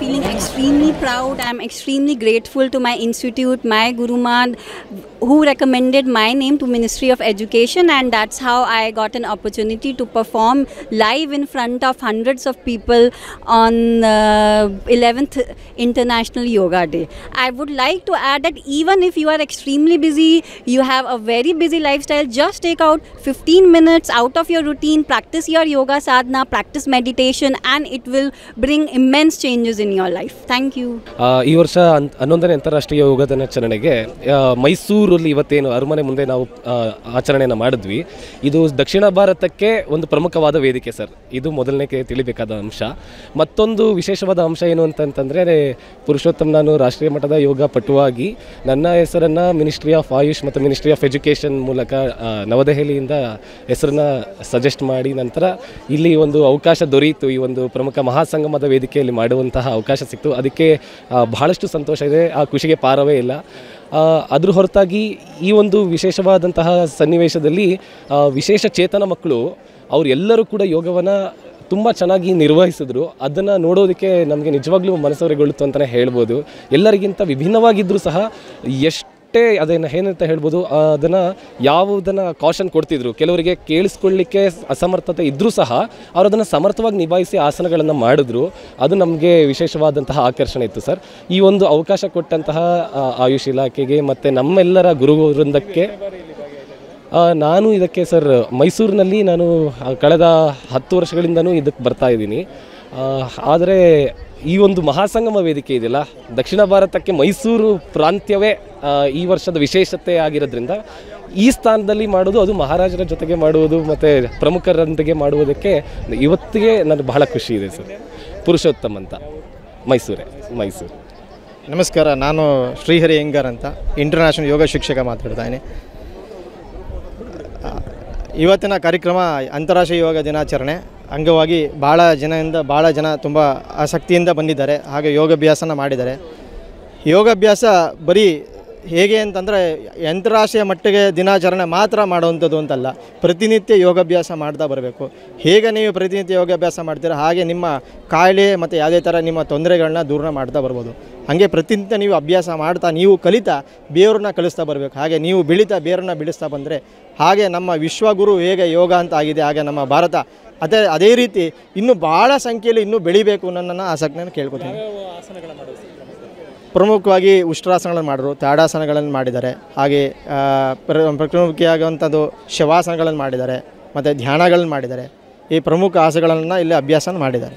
feeling extremely proud. I'm extremely grateful to my institute, my Gurumad, who recommended my name to Ministry of Education, and that's how I got an opportunity to perform live in front of hundreds of people on 11th International Yoga Day. I would like to add that even if you are extremely busy, you have a very busy lifestyle, just take out 15 minutes out of your routine, practice your yoga sadhana, practice meditation, and it will bring immense changes in your life. Thank you. ಈ ವರ್ಷ 11ನೇ ಅಂತಾರಾಷ್ಟ್ರೀಯ ಯೋಗ ದಿನಾಚರಣೆಗೆ ಮೈಸೂರಲ್ಲಿ ಇವತ್ತೇನು ಅರಮನೆ ಮುಂದೆ ನಾವು ಆಚರಣೆಯನ್ನು ಮಾಡಿದ್ವಿ. ಇದು ದಕ್ಷಿಣ ಭಾರತಕ್ಕೆ ಒಂದು ಪ್ರಮುಖವಾದ ವೇದಿಕೆ ಸರ್. ಇದು ಮೊದಲನೇ ತಿಳಿಬೇಕಾದ ಅಂಶ. ಮತ್ತೊಂದು ವಿಶೇಷವಾದ ಅಂಶ ಏನು ಅಂತಂತಂದರೆ, ಪುರುಷೋತ್ತಮ್ ನಾನು ರಾಷ್ಟ್ರೀಯ ಮಟ್ಟದ ಯೋಗ ಪಟುವಾಗಿ ನನ್ನ ಹೆಸರನ್ನು ಮಿನಿಸ್ಟ್ರಿ ಆಫ್ ಆಯುಷ್ ಮತ್ತು ಮಿನಿಸ್ಟ್ರಿ ಆಫ್ ಎಜುಕೇಷನ್ ಮೂಲಕ ನವದೆಹಲಿಯಿಂದ ಹೆಸರನ್ನು ಸಜೆಸ್ಟ್ ಮಾಡಿ ನಂತರ ಇಲ್ಲಿ ಒಂದು ಅವಕಾಶ ದೊರೆಯಿತು. ಈ ಒಂದು ಪ್ರಮುಖ ಮಹಾಸಂಗಮದ ವೇದಿಕೆಯಲ್ಲಿ ಮಾಡುವಂತಹ ಅವಕಾಶ ಸಿಕ್ತು. ಅದಕ್ಕೆ ಬಹಳಷ್ಟು ಸಂತೋಷ ಇದೆ. ಆ ಖುಷಿಗೆ ಪಾರವೇ ಇಲ್ಲ. ಅದ್ರ ಹೊರತಾಗಿ ಈ ಒಂದು ವಿಶೇಷವಾದಂತಹ ಸನ್ನಿವೇಶದಲ್ಲಿ ವಿಶೇಷ ಚೇತನ ಮಕ್ಕಳು ಅವರೆಲ್ಲರೂ ಕೂಡ ಯೋಗವನ್ನು ತುಂಬ ಚೆನ್ನಾಗಿ ನಿರ್ವಹಿಸಿದ್ರು. ಅದನ್ನು ನೋಡೋದಕ್ಕೆ ನಮಗೆ ನಿಜವಾಗ್ಲೂ ಮನಸ್ಸವರೆಗೊಳ್ಳುತ್ತೆ ಅಂತಲೇ ಹೇಳ್ಬೋದು. ಎಲ್ಲರಿಗಿಂತ ವಿಭಿನ್ನವಾಗಿದ್ದರೂ ಸಹ ಎಷ್ಟೇ ಅದನ್ನು ಏನಂತ ಹೇಳ್ಬೋದು, ಅದನ್ನು ಯಾವುದನ್ನು ಕಾಷನ್ ಕೊಡ್ತಿದ್ರು. ಕೆಲವರಿಗೆ ಕೇಳಿಸ್ಕೊಳ್ಳಿಕ್ಕೆ ಅಸಮರ್ಥತೆ ಇದ್ದರೂ ಸಹ ಅವರು ಅದನ್ನು ಸಮರ್ಥವಾಗಿ ನಿಭಾಯಿಸಿ ಆಸನಗಳನ್ನು ಮಾಡಿದ್ರು. ಅದು ನಮಗೆ ವಿಶೇಷವಾದಂತಹ ಆಕರ್ಷಣೆ ಇತ್ತು ಸರ್. ಈ ಒಂದು ಅವಕಾಶ ಕೊಟ್ಟಂತಹ ಆಯುಷ್ ಇಲಾಖೆಗೆ ಮತ್ತು ನಮ್ಮೆಲ್ಲರ ಗುರುವೃಂದಕ್ಕೆ ನಾನು ಇದಕ್ಕೆ ಸರ್ ಮೈಸೂರಿನಲ್ಲಿ ನಾನು ಕಳೆದ 10 ವರ್ಷಗಳಿಂದನೂ ಇದಕ್ಕೆ ಬರ್ತಾ ಇದ್ದೀನಿ. ಆದರೆ ಈ ಒಂದು ಮಹಾಸಂಗಮ ವೇದಿಕೆ ಇದೆಯಲ್ಲ, ದಕ್ಷಿಣ ಭಾರತಕ್ಕೆ ಮೈಸೂರು ಪ್ರಾಂತ್ಯವೇ ಈ ವರ್ಷದ ವಿಶೇಷತೆ ಆಗಿರೋದ್ರಿಂದ ಈ ಸ್ಥಾನದಲ್ಲಿ ಮಾಡೋದು, ಅದು ಮಹಾರಾಜರ ಜೊತೆಗೆ ಮಾಡುವುದು ಮತ್ತು ಪ್ರಮುಖರೊಂದಿಗೆ ಮಾಡುವುದಕ್ಕೆ ಇವತ್ತಿಗೆ ನನಗೆ ಬಹಳ ಖುಷಿ ಇದೆ ಸರ್. ಪುರುಷೋತ್ತಮ್ ಅಂತ, ಮೈಸೂರು. ನಮಸ್ಕಾರ, ನಾನು ಶ್ರೀಹರಿ ಅಯ್ಯಂಗಾರ್ ಅಂತ ಇಂಟರ್ನ್ಯಾಷನಲ್ ಯೋಗ ಶಿಕ್ಷಕ ಮಾತಾಡ್ತಾಯಿದ್ದೀನಿ. ಇವತ್ತಿನ ಕಾರ್ಯಕ್ರಮ ಅಂತಾರಾಷ್ಟ್ರೀಯ ಯೋಗ ದಿನಾಚರಣೆ ಅಂಗವಾಗಿ ಭಾಳ ಜನ ತುಂಬ ಆಸಕ್ತಿಯಿಂದ ಬಂದಿದ್ದಾರೆ. ಹಾಗೆ ಯೋಗಾಭ್ಯಾಸನ ಮಾಡಿದ್ದಾರೆ. ಯೋಗಾಭ್ಯಾಸ ಬರೀ ಹೇಗೆ ಅಂತಂದರೆ ಅಂತಾರಾಷ್ಟ್ರೀಯ ಮಟ್ಟಿಗೆ ದಿನಾಚರಣೆ ಮಾತ್ರ ಮಾಡುವಂಥದ್ದು ಅಂತಲ್ಲ, ಪ್ರತಿನಿತ್ಯ ಯೋಗಾಭ್ಯಾಸ ಮಾಡ್ತಾ ಬರಬೇಕು. ಹೇಗೆ ನೀವು ಪ್ರತಿನಿತ್ಯ ಯೋಗಾಭ್ಯಾಸ ಮಾಡ್ತೀರಾ ಹಾಗೆ ನಿಮ್ಮ ಕಾಯಿಲೆ ಮತ್ತು ಯಾವುದೇ ಥರ ನಿಮ್ಮ ತೊಂದರೆಗಳನ್ನ ದೂರ ಮಾಡ್ತಾ ಬರ್ಬೋದು. ಹಾಗೆ ಪ್ರತಿನಿತ್ಯ ನೀವು ಅಭ್ಯಾಸ ಮಾಡ್ತಾ ನೀವು ಕಲಿತಾ ಬೇರನ್ನ ಕಲಿಸ್ತಾ ಬರಬೇಕು. ಹಾಗೆ ನೀವು ಬೆಳೀತಾ ಬೇರನ್ನ ಬೆಳೆಸ್ತಾ ಬಂದರೆ ಹಾಗೆ ನಮ್ಮ ವಿಶ್ವಗುರು ಹೇಗೆ ಯೋಗ ಅಂತ ಆಗಿದೆ, ಹಾಗೆ ನಮ್ಮ ಭಾರತ ಅದೇ ರೀತಿ ಇನ್ನೂ ಭಾಳ ಸಂಖ್ಯೆಯಲ್ಲಿ ಇನ್ನೂ ಬೆಳಿಬೇಕು ನನ್ನ ಆಸಕ್ತಿಯನ್ನು ಕೇಳ್ಕೊತೀನಿ. ಪ್ರಮುಖವಾಗಿ ಉಷ್ಟ್ರಾಸನಗಳನ್ನು ಮಾಡಿದ್ರು, ತಾಡಾಸನಗಳನ್ನು ಮಾಡಿದ್ದಾರೆ. ಹಾಗೆ ಪ್ರಮುಖವಾಗುವಂಥದ್ದು ಶವಾಸನಗಳನ್ನು ಮಾಡಿದ್ದಾರೆ ಮತ್ತು ಧ್ಯಾನಗಳನ್ನು ಮಾಡಿದ್ದಾರೆ. ಈ ಪ್ರಮುಖ ಆಸನಗಳನ್ನು ಇಲ್ಲಿ ಅಭ್ಯಾಸ ಮಾಡಿದ್ದಾರೆ.